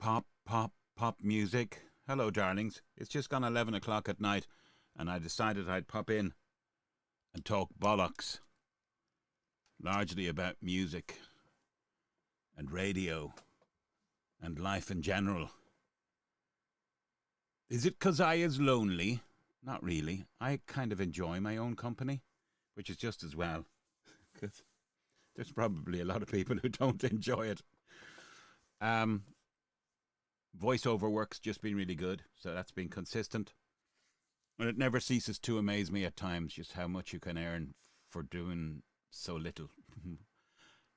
Pop music. Hello, darlings. It's just gone 11 o'clock at night, and I decided I'd pop in and talk bollocks, largely about music and radio and life in general. Is it 'cause I is lonely? Not really. I kind of enjoy my own company, which is just as well, because there's probably a lot of people who don't enjoy it. Voiceover work's just been really good, so that's been consistent. And it never ceases to amaze me at times just how much you can earn for doing so little.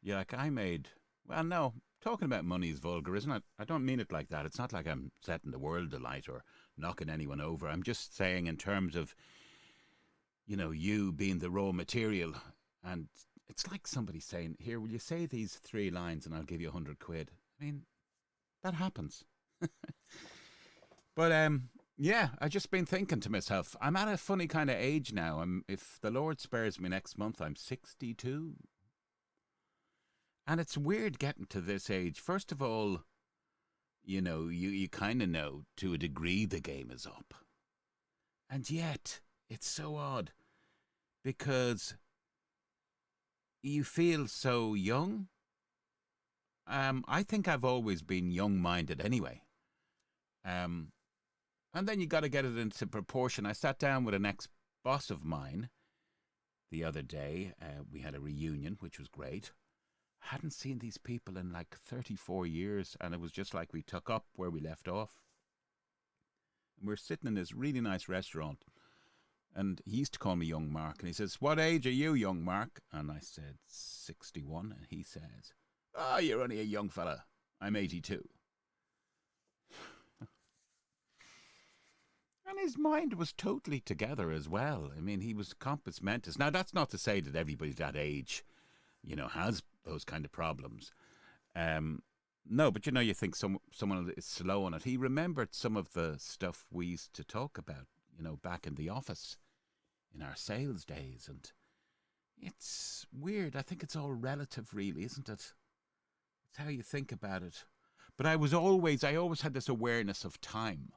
Yeah, like I made, well, no, talking about money is vulgar, isn't it? I don't mean it like that. It's not like I'm setting the world alight or knocking anyone over. I'm just saying in terms of, you being the raw material. And it's like somebody saying, here, will you say these 3 lines and I'll give you 100 quid? I mean, that happens. But yeah, I just been thinking to myself, I'm at a funny kind of age now. If the Lord spares me next month, I'm 62. And it's weird getting to this age. First of all, you kind of know to a degree the game is up. And yet, it's so odd because you feel so young. I think I've always been young-minded anyway. And then you got to get it into proportion. I sat down with an ex-boss of mine the other day. We had a reunion, which was great. I hadn't seen these people in like 34 years, and it was just like we took up where we left off. And we're sitting in this really nice restaurant, and he used to call me Young Mark, and he says, "What age are you, Young Mark?" And I said, 61, and he says, "Oh, you're only a young fella. I'm 82. And his mind was totally together as well. I mean, he was compos mentis. Now, that's not to say that everybody that age, has those kind of problems. No, but you think someone is slow on it. He remembered some of the stuff we used to talk about, back in the office in our sales days. And it's weird. I think it's all relative, really, isn't it? It's how you think about it. But I always had this awareness of time,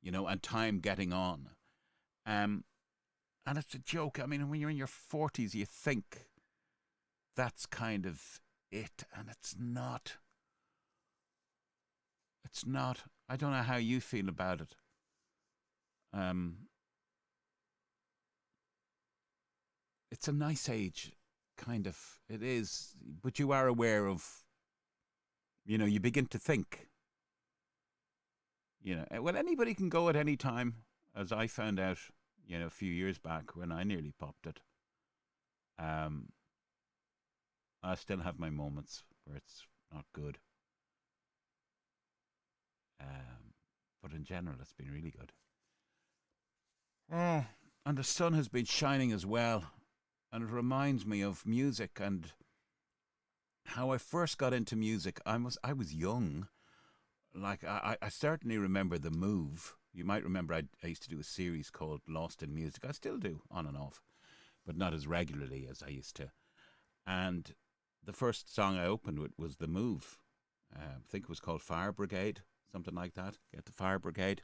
and time getting on. And it's a joke. I mean, when you're in your 40s, you think that's kind of it, and it's not. It's not. I don't know how you feel about it. It's a nice age, kind of. It is. But you are aware of, you begin to think. Well, anybody can go at any time, as I found out, a few years back when I nearly popped it. I still have my moments where it's not good. But in general, it's been really good. Oh, and the sun has been shining as well. And it reminds me of music and how I first got into music. I was young. Like, I certainly remember The Move. You might remember I used to do a series called Lost in Music. I still do, on and off, but not as regularly as I used to. And the first song I opened with was The Move. I think it was called Fire Brigade, something like that. Get the Fire Brigade.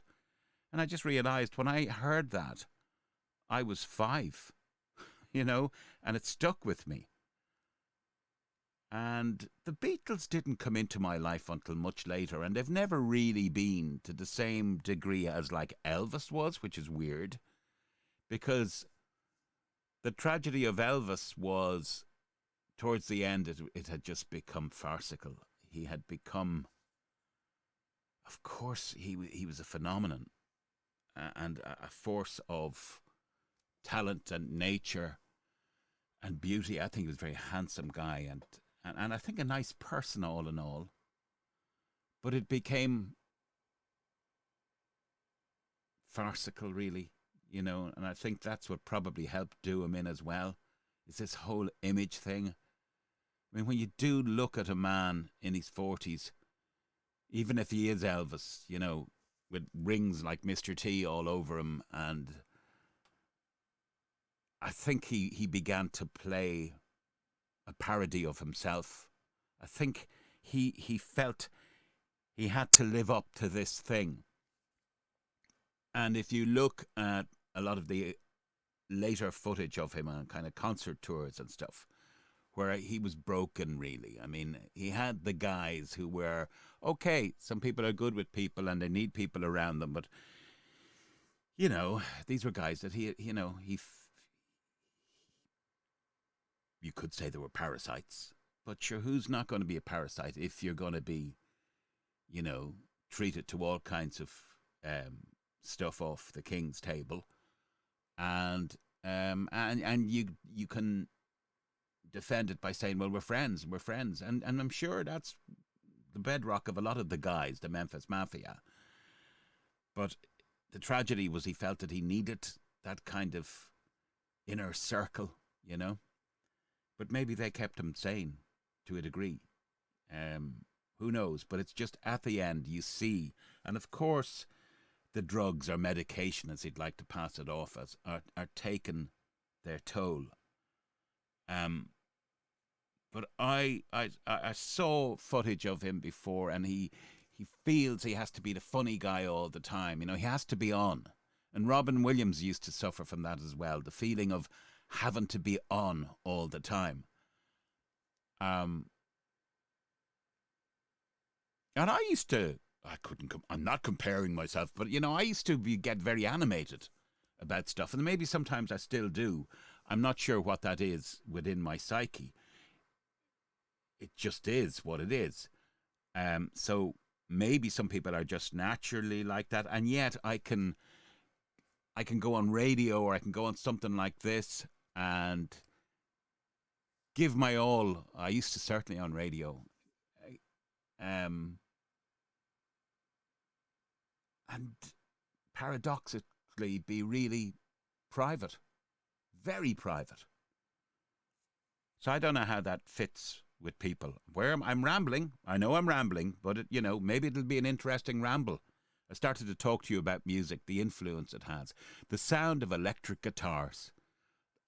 And I just realised when I heard that, I was 5, and it stuck with me. And the Beatles didn't come into my life until much later, and they've never really been to the same degree as like Elvis was, which is weird, because the tragedy of Elvis was towards the end it had just become farcical. He had become, of course, he was a phenomenon and a force of talent and nature and beauty. I think he was a very handsome guy and I think a nice person all in all. But it became farcical, really, and I think that's what probably helped do him in as well, is this whole image thing. I mean, when you do look at a man in his 40s, even if he is Elvis, with rings like Mr. T all over him, and I think he began to play a parody of himself. I think he felt he had to live up to this thing. And if you look at a lot of the later footage of him on kind of concert tours and stuff, where he was broken, really. I mean, he had the guys who were, okay, some people are good with people and they need people around them, but, these were guys that you could say they were parasites. But sure, who's not going to be a parasite if you're going to be, you know, treated to all kinds of stuff off the king's table, and you can defend it by saying, well, we're friends, and I'm sure that's the bedrock of a lot of the guys, the Memphis Mafia. But the tragedy was he felt that he needed that kind of inner circle, you know. But maybe they kept him sane to a degree. Who knows? But it's just at the end you see, and of course, the drugs or medication, as he'd like to pass it off as, are taking their toll. But I saw footage of him before, and he feels he has to be the funny guy all the time. You know, he has to be on. And Robin Williams used to suffer from that as well, the feeling of having to be on all the time. And I'm not comparing myself, but, I used to get very animated about stuff, and maybe sometimes I still do. I'm not sure what that is within my psyche. It just is what it is. So maybe some people are just naturally like that, and yet I can go on radio, or I can go on something like this and give my all. I used to, certainly on radio. And paradoxically be really private, very private. So I don't know how that fits with people. I'm rambling. I know I'm rambling, but maybe it'll be an interesting ramble. I started to talk to you about music, the influence it has, the sound of electric guitars.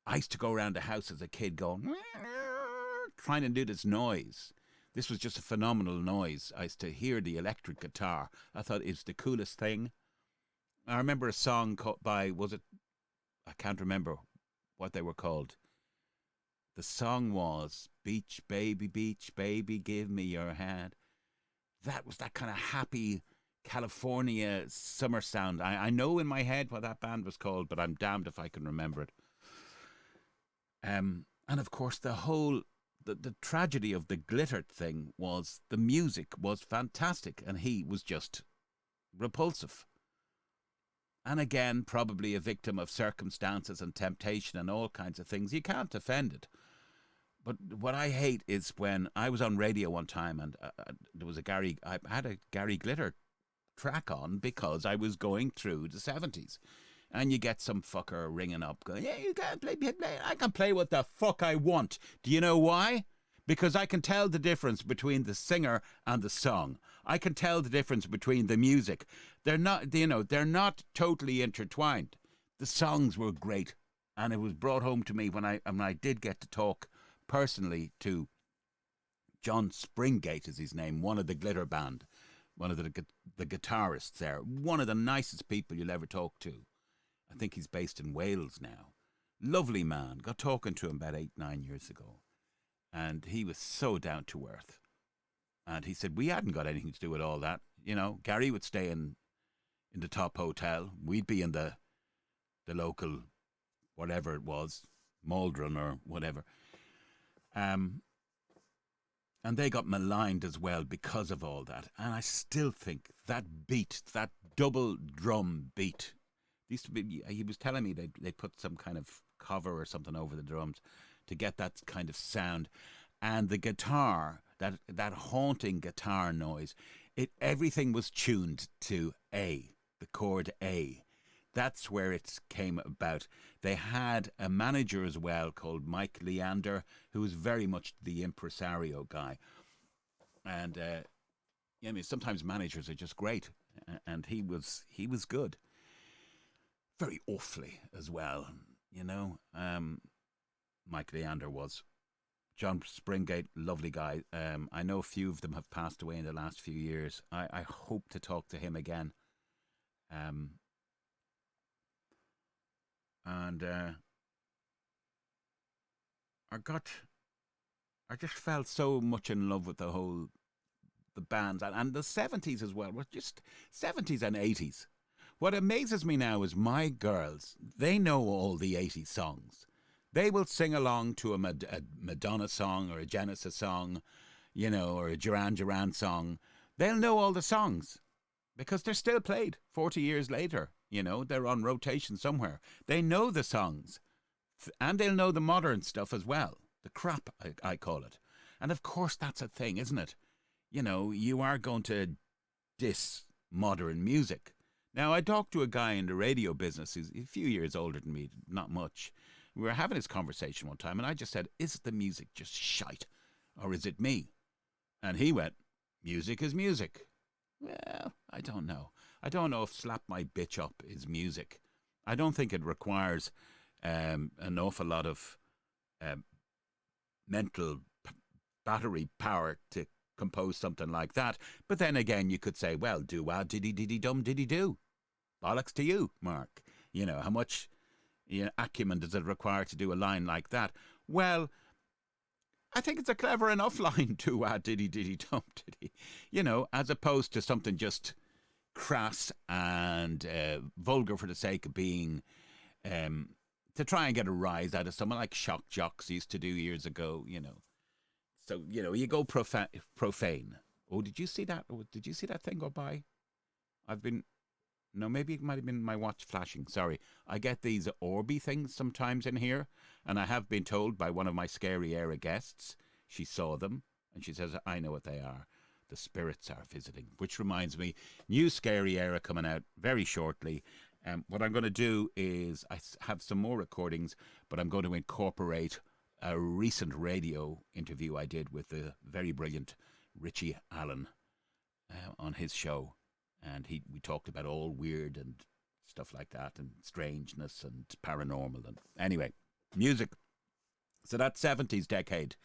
I used to go around the house as a kid going, trying to do this noise. This was just a phenomenal noise. I used to hear the electric guitar. I thought it was the coolest thing. I remember a song by, I can't remember what they were called. The song was Beach Baby, Give Me Your Hand. That was that kind of happy California summer sound. I know in my head what that band was called, but I'm damned if I can remember it. And of course, the tragedy of the glittered thing was the music was fantastic, and he was just repulsive. And again, probably a victim of circumstances and temptation and all kinds of things. You can't defend it. But what I hate is when I was on radio one time, and there was I had a Gary Glitter track on because I was going through the 70s. And you get some fucker ringing up going, yeah, you can't play. I can play what the fuck I want. Do you know why? Because I can tell the difference between the singer and the song. I can tell the difference between the music. They're not totally intertwined. The songs were great. And it was brought home to me when I did get to talk personally to John Springate, is his name, one of the Glitter Band, one of the guitarists there, one of the nicest people you'll ever talk to. I think he's based in Wales now. Lovely man. Got talking to him about 8-9 years ago. And he was so down to earth. And he said, we hadn't got anything to do with all that. Gary would stay in the top hotel. We'd be in the local, whatever it was, Maldron or whatever. And they got maligned as well because of all that. And I still think that beat, that double drum beat, used to be, he was telling me they put some kind of cover or something over the drums to get that kind of sound. And the guitar, that haunting guitar noise, everything was tuned to A, the chord A. That's where it came about. They had a manager as well called Mike Leander, who was very much the impresario guy. And sometimes managers are just great, and he was good. Very awfully as well, Mike Leander was. John Springate, lovely guy. I know a few of them have passed away in the last few years. I hope to talk to him again. Um, and I got, I just felt so much in love with the bands and the 70s as well. Were just 70s and 80s. What amazes me now is my girls, they know all the 80s songs. They will sing along to a Madonna song or a Genesis song, or a Duran Duran song. They'll know all the songs because they're still played 40 years later. They're on rotation somewhere. They know the songs and they'll know the modern stuff as well. The crap, I call it. And of course, that's a thing, isn't it? You are going to diss modern music. Now, I talked to a guy in the radio business who's a few years older than me, not much. We were having this conversation one time, and I just said, is the music just shite? Or is it me? And he went, music is music. Well, I don't know. I don't know if Slap My Bitch Up is music. I don't think it requires an awful lot of um, mental battery power to compose something like that. But then again, you could say, well, do-wah, diddy-diddy-dum, diddy-do. Bollocks to you, Mark. How much acumen does it require to do a line like that? Well, I think it's a clever enough line, do-wah, diddy-diddy-dum, diddy. As opposed to something just crass and vulgar for the sake of being, to try and get a rise out of someone like Shock Jocks used to do years ago. So, you go profane. Oh, did you see that? Did you see that thing go by? I've been, no, maybe it might have been my watch flashing. Sorry. I get these Orby things sometimes in here, and I have been told by one of my Scary Era guests, she saw them, and she says, I know what they are. The spirits are visiting, which reminds me, new Scary Era coming out very shortly. What I'm going to do is I have some more recordings, but I'm going to incorporate a recent radio interview I did with the very brilliant Richie Allen on his show, and we talked about all weird and stuff like that, and strangeness and paranormal, and anyway, music. So that 70s decade,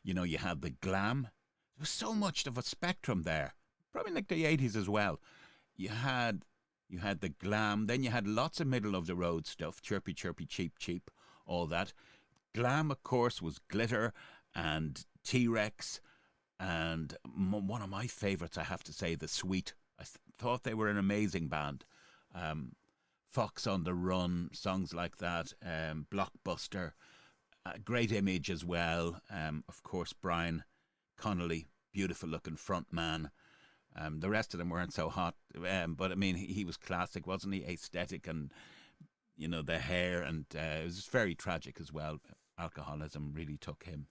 you had the glam. There was so much of a spectrum there. Probably like the 80s as well. You had the glam, then you had lots of middle of the road stuff, chirpy, chirpy, cheap, cheap, all that. Glam, of course, was Glitter and T-Rex, and one of my favourites, I have to say, The Sweet. I thought they were an amazing band. Fox on the Run, songs like that, Blockbuster, great image as well. Of course, Brian Connolly, beautiful looking front man. The rest of them weren't so hot, but I mean, he was classic, wasn't he? Aesthetic and, the hair, and it was very tragic as well. Alcoholism really took him.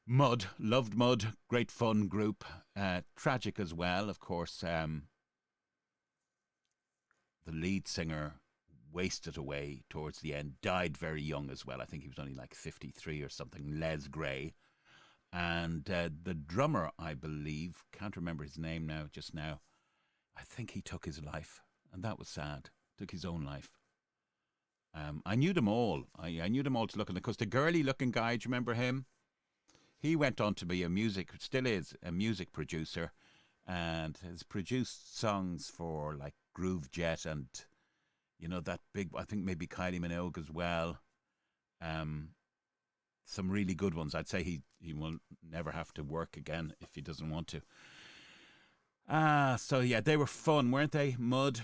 Mud, loved Mud, great fun group. Tragic as well, of course. The lead singer wasted away towards the end, died very young as well. I think he was only like 53 or something, Les Gray. And the drummer, I believe, can't remember his name now, just now, I think he took his life, and that was sad. Took his own life. I knew them all. I knew them all to look at, because the girly-looking guy, do you remember him? He went on to be still is a music producer, and has produced songs for like Groove Jet and, that big, I think maybe Kylie Minogue as well. Some really good ones. I'd say he will never have to work again if he doesn't want to. So yeah, they were fun, weren't they? Mud,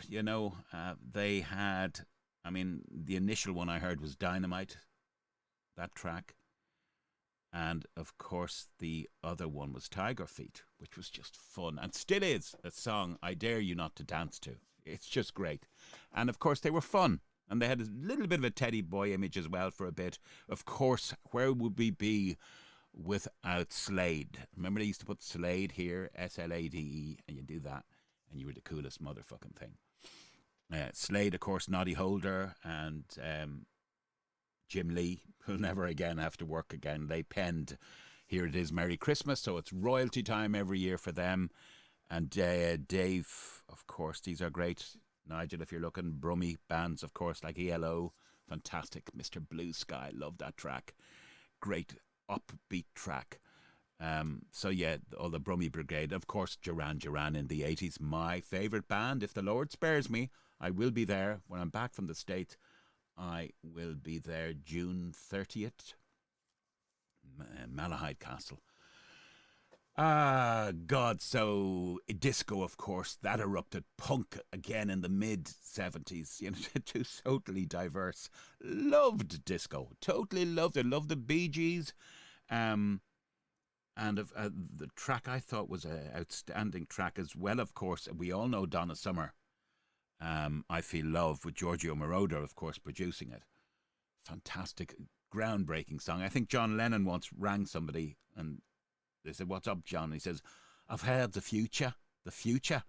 they had, I mean, the initial one I heard was Dynamite, that track. And of course, the other one was Tiger Feet, which was just fun and still is a song I dare you not to dance to. It's just great. And of course, they were fun. And they had a little bit of a teddy boy image as well for a bit. Of course, where would we be without Slade? Remember they used to put Slade here, Slade, and you do that, and you were the coolest motherfucking thing. Slade, of course, Noddy Holder, and Jim Lee will never again have to work again. They penned Here It Is, Merry Christmas, so it's royalty time every year for them. And Dave, of course, these are great. Nigel, if you're looking, Brummy bands, of course, like ELO, fantastic. Mr. Blue Sky, love that track. Great upbeat track. So yeah, all the Brummie Brigade, of course, Duran Duran in the 80s, my favourite band. If the Lord spares me, I will be there when I'm back from the States. I will be there June 30th, Malahide Castle. Ah, God, so disco, of course, that erupted. Punk again in the mid 70s, you know, totally diverse. Loved disco, totally loved it. Loved the Bee Gees. Um, and the track I thought was an outstanding track as well, of course. We all know Donna Summer. I Feel Love, with Giorgio Moroder, of course, producing it. Fantastic, groundbreaking song. I think John Lennon once rang somebody and they said, "What's up, John?" And he says, "I've heard the future. The future."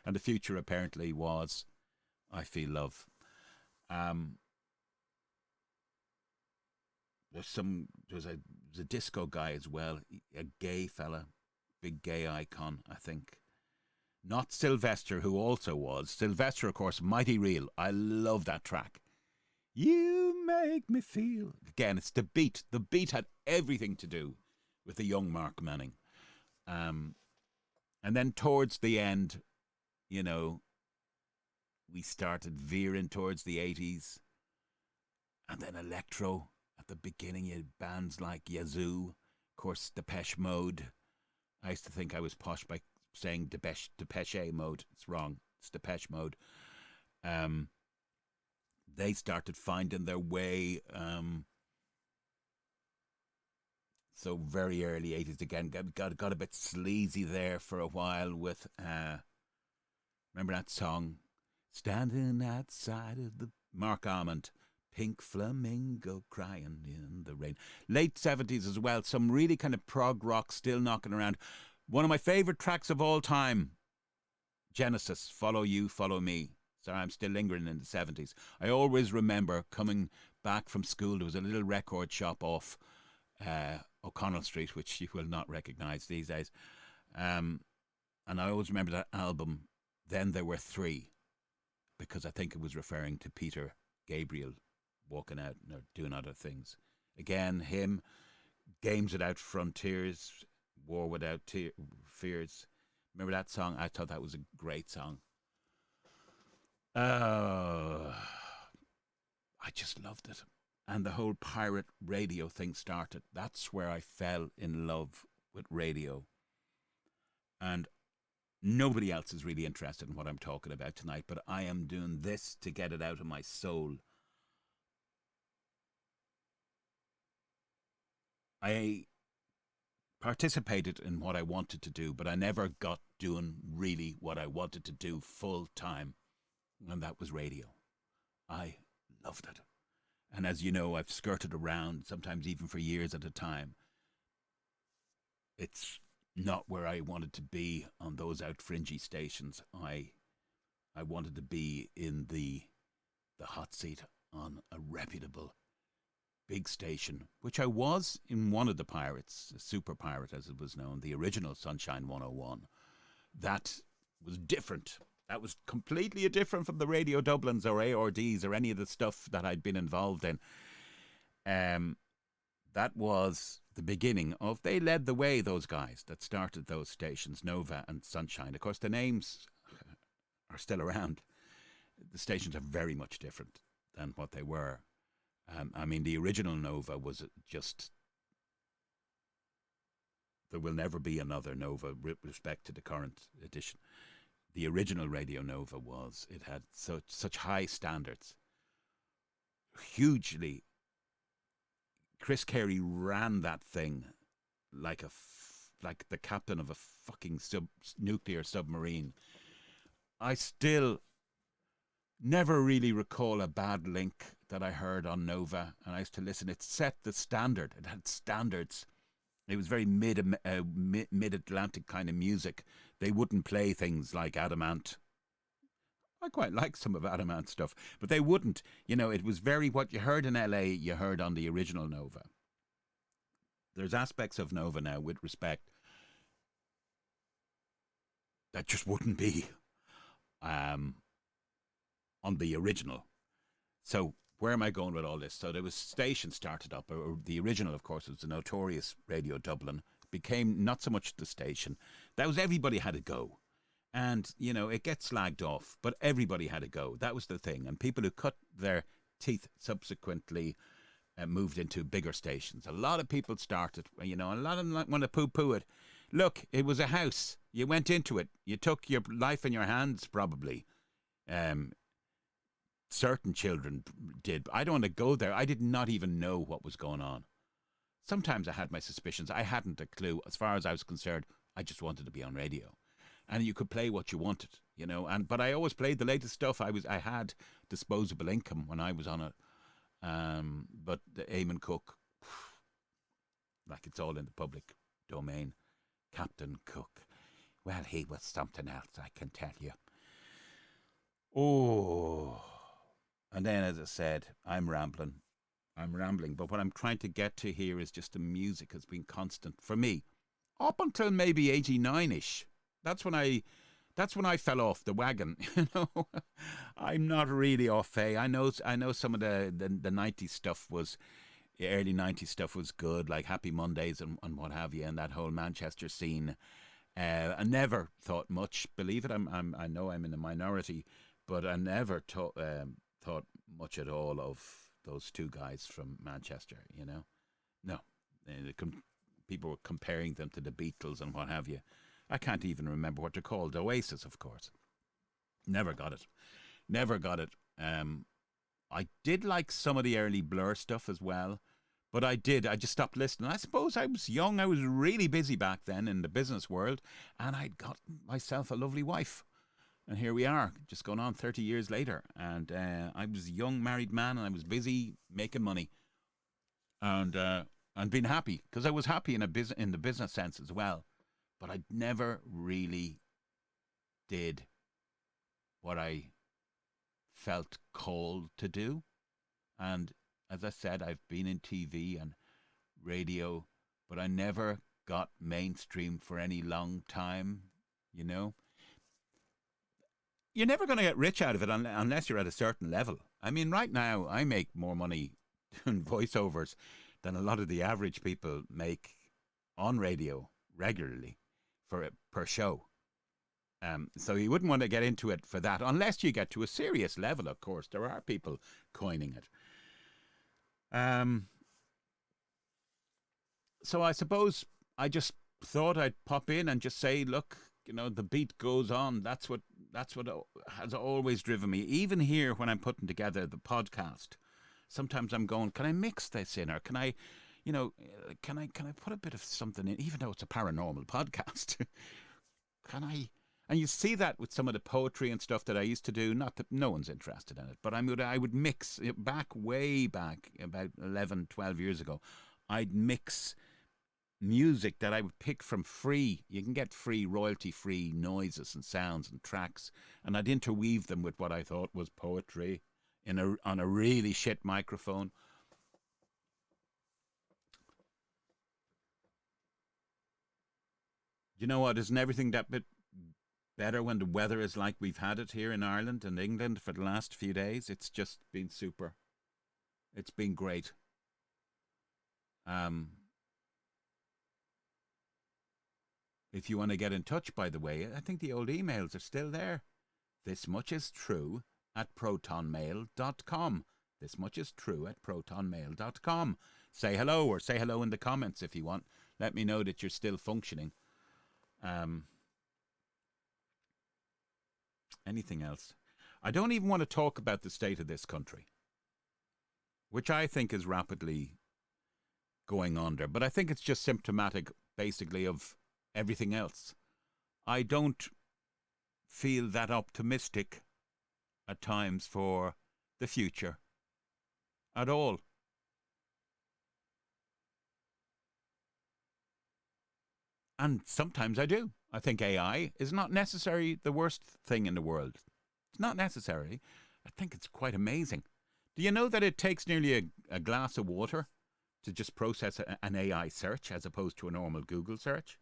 And the future apparently was I Feel Love. Um, there was a disco guy as well, a gay fella, big gay icon, I think. Not Sylvester, who also was. Sylvester, of course, Mighty Real. I love that track. You make me feel. Again, it's the beat. The beat had everything to do with the young Mark Manning. Um, and then towards the end, you know, we started veering towards the 80s. And then electro. At the beginning, you had bands like Yazoo, of course, Depeche Mode. I used to think I was posh by saying Depeche Mode. It's wrong. It's Depeche Mode. Um, they started finding their way. So very early 80s again. Got a bit sleazy there for a while with, remember that song? Standing outside of the Mark Almond. Pink Flamingo crying in the rain. Late 70s as well. Some really kind of prog rock still knocking around. One of my favourite tracks of all time, Genesis, Follow You, Follow Me. Sorry, I'm still lingering in the 70s. I always remember coming back from school. There was a little record shop off O'Connell Street, which you will not recognise these days. And I always remember that album, Then There Were Three, because I think it was referring to Peter Gabriel walking out and doing other things. Again, him, Games Without Frontiers, War Without Fears. Remember that song? I thought that was a great song. I just loved it. And the whole pirate radio thing started. That's where I fell in love with radio. And nobody else is really interested in what I'm talking about tonight, but I am doing this to get it out of my soul. I participated in what I wanted to do, but I never got doing really what I wanted to do full time, and that was radio. I loved it. And as you know, I've skirted around, sometimes even for years at a time. It's not where I wanted to be on those out fringy stations. I wanted to be in the hot seat on a reputable big station, which I was in one of the pirates, Super Pirate as it was known, the original Sunshine 101. That was different. That was completely different from the Radio Dublins or ARDs or any of the stuff that I'd been involved in. That was the beginning of, they led the way, those guys that started those stations, Nova and Sunshine. Of course, the names are still around. The stations are very much different than what they were. I mean, the original Nova was just, there will never be another Nova with respect to the current edition. The original Radio Nova it had such high standards. Hugely. Chris Carey ran that thing like like the captain of a fucking nuclear submarine. I still never really recall a bad link that I heard on Nova, and I used to listen. It set the standard. It had standards. It was very mid-Atlantic kind of music. They wouldn't play things like Adamant. I quite like some of Adamant stuff, but they wouldn't. You know, it was very, what you heard in LA, you heard on the original Nova. There's aspects of Nova now, with respect, that just wouldn't be on the original. So where am I going with all this? So there was stations started up. Or the original, of course, was the notorious Radio Dublin. Became not so much the station. That was everybody had a go. And, you know, it gets slagged off, but everybody had a go. That was the thing. And people who cut their teeth subsequently moved into bigger stations. A lot of people started, you know, a lot of them want to poo-poo it. Look, it was a house. You went into it. You took your life in your hands, probably. Certain children did. I don't want to go there. I did not even know what was going on. Sometimes I had my suspicions. I hadn't a clue. As far as I was concerned, I just wanted to be on radio. And you could play what you wanted, you know. But I always played the latest stuff. I had disposable income when I was on it. But the Eamon Cook, like it's all in the public domain. Captain Cook. Well, he was something else, I can tell you. Oh. And then, as I said, I'm rambling. But what I'm trying to get to here is just the music has been constant for me up until maybe 89-ish. That's when I fell off the wagon. You know, I'm not really off fey. I know some of the 90s stuff was, the early 90s stuff was good, like Happy Mondays and what have you, and that whole Manchester scene. I never thought much. Believe it, I know I'm in the minority, but I never thought much at all of those two guys from Manchester. You know, no, people were comparing them to the Beatles and what have you. I can't even remember what they're called. Oasis, of course. Never got it. I did like some of the early Blur stuff as well, but I just stopped listening. I suppose I was young. I was really busy back then in the business world, and I'd got myself a lovely wife. And here we are, just going on 30 years later. And I was a young married man, and I was busy making money. And being happy, because I was happy in the business sense as well. But I never really did what I felt called to do. And as I said, I've been in TV and radio, but I never got mainstream for any long time, you know. You're never going to get rich out of it unless you're at a certain level. I mean, right now, I make more money doing voiceovers than a lot of the average people make on radio regularly per show. So you wouldn't want to get into it for that unless you get to a serious level. Of course, there are people coining it. So I suppose I just thought I'd pop in and just say, look, you know, the beat goes on. That's what has always driven me. Even here when I'm putting together the podcast, sometimes I'm going, can I mix this in, or can I, you know, can I put a bit of something in, even though it's a paranormal podcast? Can I? And you see that with some of the poetry and stuff that I used to do. Not that no one's interested in it, but I would mix way back, about 11, 12 years ago. I'd mix music that I would pick from free. You can get free, royalty-free noises and sounds and tracks, and I'd interweave them with what I thought was poetry on a really shit microphone. You know what? Isn't everything that bit better when the weather is like we've had it here in Ireland and England for the last few days? It's just been super. It's been great. If you want to get in touch, by the way, I think the old emails are still there. This much is true at protonmail.com. This much is true at protonmail.com. Say hello, or say hello in the comments if you want. Let me know that you're still functioning. Anything else? I don't even want to talk about the state of this country, which I think is rapidly going under. But I think it's just symptomatic, basically, of everything else. I don't feel that optimistic at times for the future at all. And sometimes I do. I think AI is not necessarily the worst thing in the world. It's not necessary. I think it's quite amazing. Do you know that it takes nearly a glass of water to just process an AI search as opposed to a normal Google search?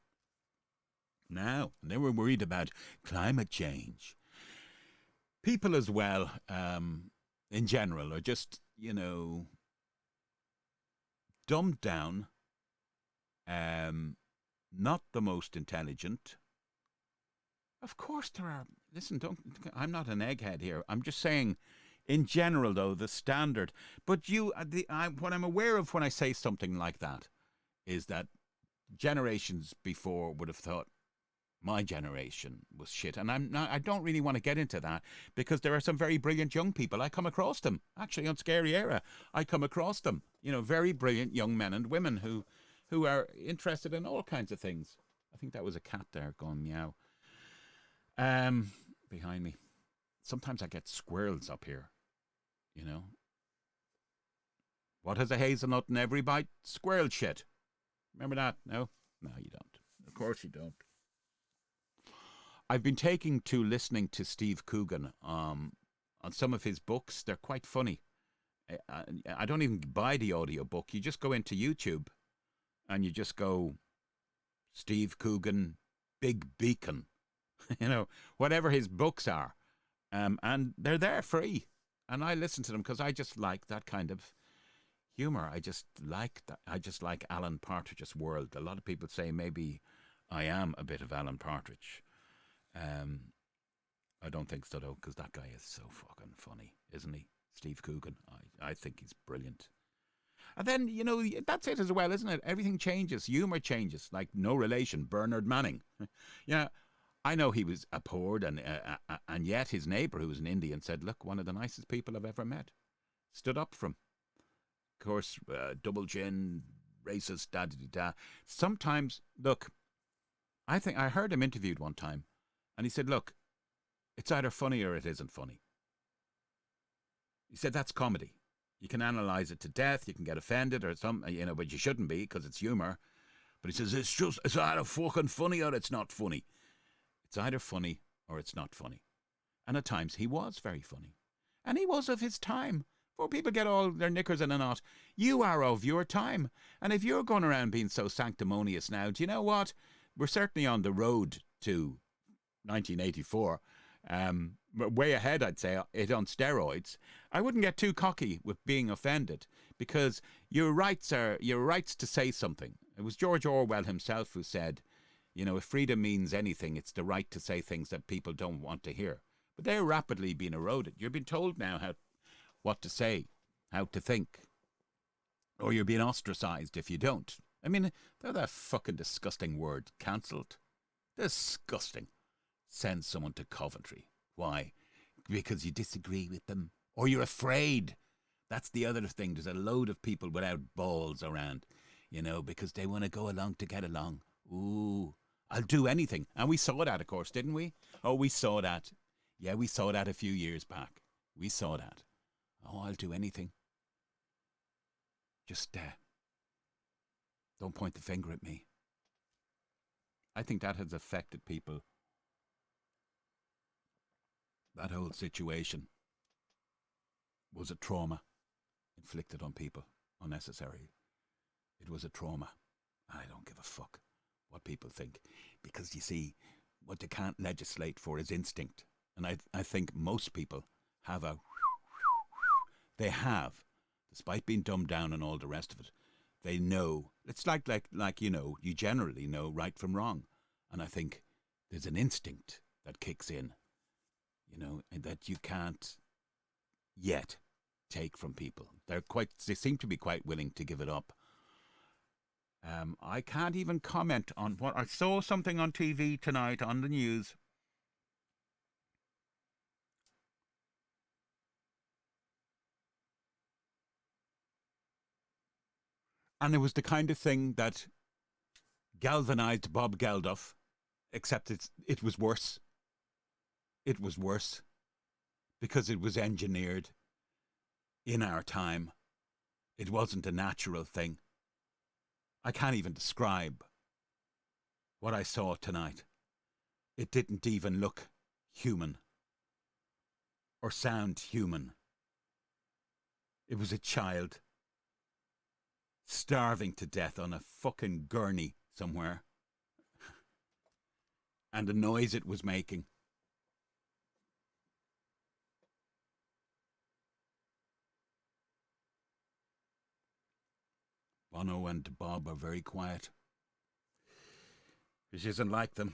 Now, they were worried about climate change. People as well, in general are just, dumbed down, um, not the most intelligent. Of course, there are. Listen, don't. I'm not an egghead here. I'm just saying, in general, though, the standard. But what I'm aware of when I say something like that is that generations before would have thought my generation was shit, and I'm not. I don't really want to get into that because there are some very brilliant young people. I come across them actually on Scary Era. I come across them. Very brilliant young men and women who are interested in all kinds of things. I think that was a cat there going meow. Behind me. Sometimes I get squirrels up here. You know. What has a hazelnut in every bite? Squirrel shit. Remember that? No, no, you don't. Of course you don't. I've been taking to listening to Steve Coogan on some of his books. They're quite funny. I don't even buy the audio book. You just go into YouTube and you just go Steve Coogan, Big Beacon, whatever his books are. And they're there free. And I listen to them because I just like that kind of humor. I just like that. I just like Alan Partridge's world. A lot of people say maybe I am a bit of Alan Partridge. I don't think so though, because that guy is so fucking funny, isn't he? Steve Coogan. I think he's brilliant. And then, that's it as well, isn't it? Everything changes. Humor changes. Like no relation. Bernard Manning. Yeah, I know he was abhorred, and yet his neighbour, who was an Indian, said, look, one of the nicest people I've ever met. Stood up for him. Of course, double chin, racist, da-da-da-da. Sometimes, look, I think I heard him interviewed one time, and he said, look, it's either funny or it isn't funny. He said, that's comedy. You can analyse it to death, you can get offended or something, but you shouldn't be because it's humour. But he says, it's either fucking funny or it's not funny. It's either funny or it's not funny. And at times he was very funny. And he was of his time. Before people get all their knickers in a knot, you are of your time. And if you're going around being so sanctimonious now, do you know what? We're certainly on the road to 1984. Way ahead, I'd say, it on steroids. I wouldn't get too cocky with being offended because your rights to say something. It was George Orwell himself who said, if freedom means anything, it's the right to say things that people don't want to hear. But they're rapidly being eroded. You're being told now what to say, how to think, or you're being ostracized if you don't. I mean, they're that fucking disgusting word, cancelled. Disgusting. Send someone to Coventry. Why? Because you disagree with them, or you're afraid. That's the other thing. There's a load of people without balls around, because they want to go along to get along. Ooh, I'll do anything. And we saw that, of course, didn't we? Oh, we saw that. Yeah, we saw that a few years back. We saw that. Oh, I'll do anything. Just don't point the finger at me. I think that has affected people. That whole situation was a trauma inflicted on people, unnecessary. It was a trauma. I don't give a fuck what people think. Because you see, what they can't legislate for is instinct. And I think most people have they have, despite being dumbed down and all the rest of it, they know. It's like you generally know right from wrong. And I think there's an instinct that kicks in, and that you can't yet take from people. They seem to be quite willing to give it up. I can't even comment on what I saw something on TV tonight on the news. And it was the kind of thing that galvanized Bob Geldof, except it was worse. It was worse because it was engineered in our time. It wasn't a natural thing. I can't even describe what I saw tonight. It didn't even look human or sound human. It was a child starving to death on a fucking gurney somewhere. And the noise it was making. Ono and Bob are very quiet. She doesn't like them.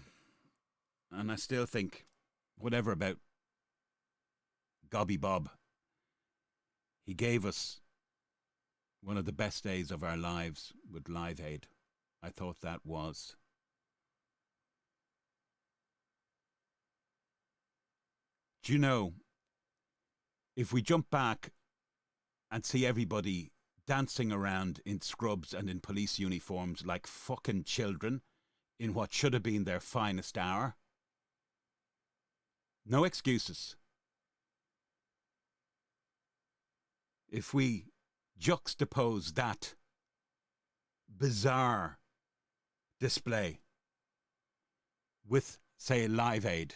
And I still think, whatever about Gobby Bob, he gave us one of the best days of our lives with Live Aid. I thought that was. Do you know, if we jump back and see everybody dancing around in scrubs and in police uniforms like fucking children in what should have been their finest hour, no excuses. If we juxtapose that bizarre display with, say, Live Aid,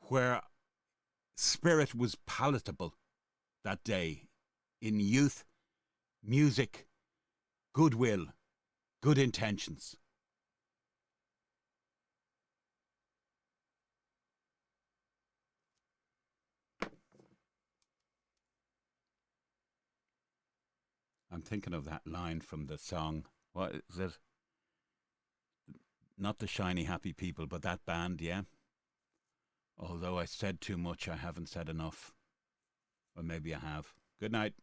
where spirit was palatable that day in youth, music, goodwill, good intentions. I'm thinking of that line from the song. What is it? Not the shiny happy people, but that band, yeah? Although I said too much, I haven't said enough. Or maybe I have. Good night.